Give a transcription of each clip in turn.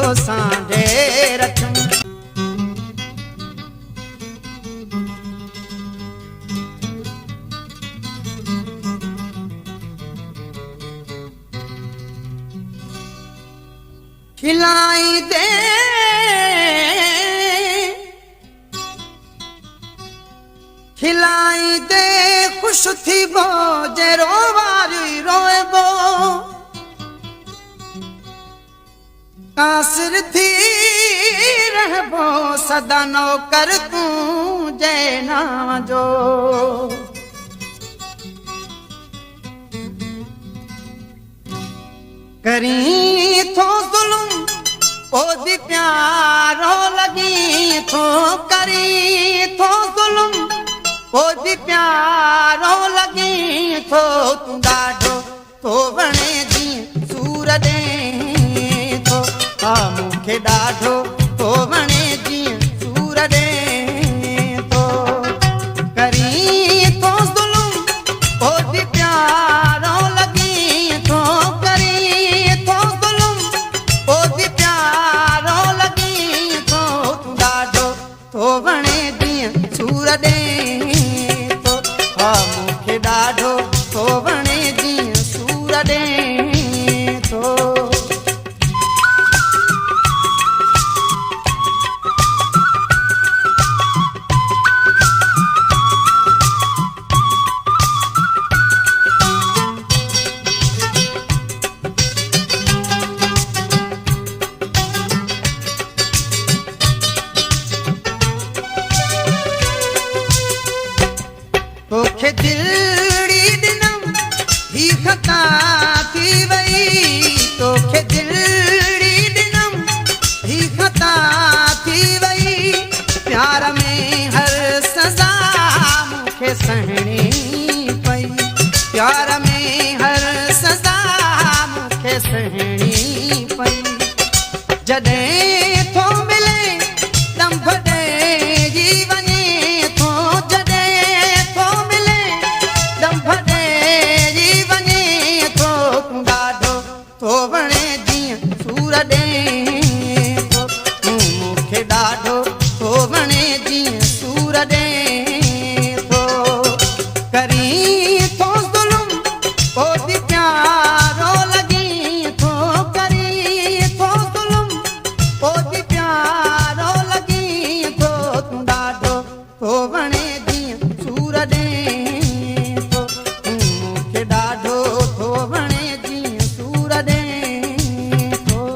तुझो सांडे रखूं। खिलाई दे खिलाई दे खुश थी बो जे रोवारी रोएबो कासिर थी रहबो सदा नौकर तू जय ना जो। करी थो जुल्म ओदी प्यारो लगी थो करी थो जुल्म ओदी प्यारो लगी थो तू ॾाढो थो वणे जी सूर दे थो हा मूंखे ॾाढो थो वणे जी सूर दे थो। करी थो जुल्म ओदी प्यारो लगी थो करी थो जुल्म ओदी प्यारो लगी थो तू ॾाढो थो वणे जी सूर दे मूंखे ॾाढो थो वणे जीअं सूर ॾे थो। तोखे दिलड़ी ॾिनम ही ख़ता थी वई तोखे दिलड़ी ॾिनम ही ख़ता थी वई प्यार में हर सज़ा मूंखे सहणी पई प्यार में हर सज़ा मूंखे सहणी पई। जॾहिं थो मिले दम भॼे जी वञे थो जॾहिं थो मिले दम भॼे जी वञे थो तूं ॾाढो थो वणे जीअं सूर ॾे थो तूं मूंखे ॾाढो थो वणे जीअं सूर ॾे थो। करी थो जुल्म ओदी प्यारो लगी थो करी थो जुल्म ओदी प्यारो लगी थो तूं ॾाढो थो वणे जीअं सूर ॾे थो तूं मूंखे ॾाढो थो वणे जीअं सूर ॾे थो।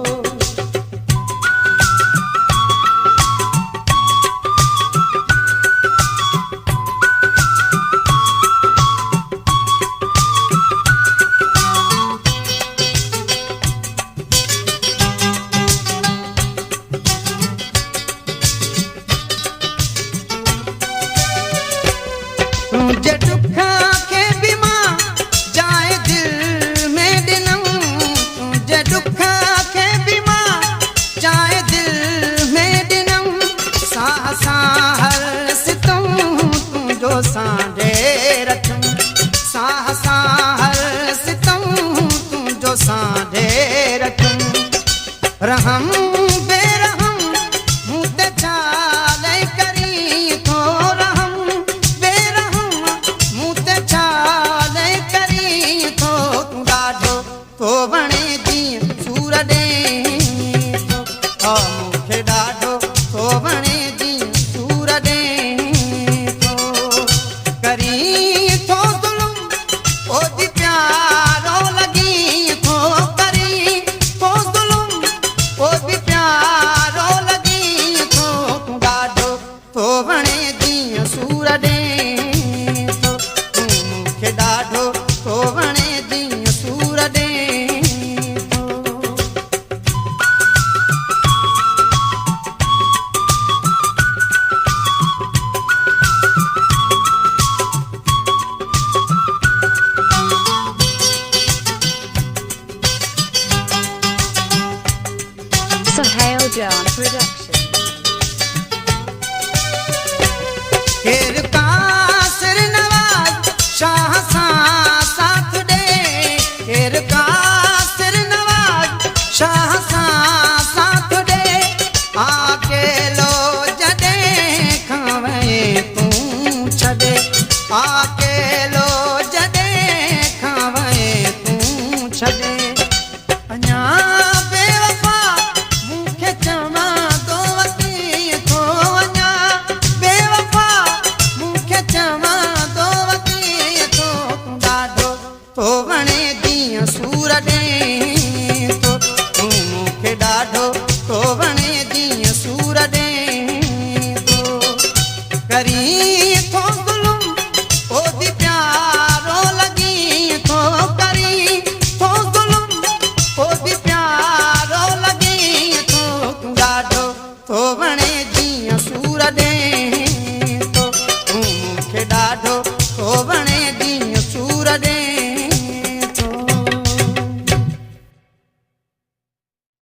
तुंहिंजे दुख खे बि मां जाए दिल में ॾिनम तुंहिंजे दुख खे बि मां जाए दिल में ॾिनम साह सां हर सितम तुंहिंजो सांडे रखूं साह सां हर सितम तुंहिंजो सांडे रखूं। रहम बेरहम मूं ते चाले करी थो रहम बेरहम मूं ते चाले करी थो तूं ॾाढो थो वणे जीअं सूर ॾे थो हा मूंखे ॾाढो थो वणे जीअं सूर ॾे थो। करी थो जुल्म ओदी प्यारो लगी थो करी थो जुल्म ओदी प्यारो लगी थो तूं ॾाढो थो वणे जीअं सूर ॾे थो तूं मूंखे ॾाढो थो वणे जीअं सूर ॾे थो। Sohail John Production. केर कासिर नवाज शाह सां साथ ॾे केर कासिर नवाज शाह सां साथ आँख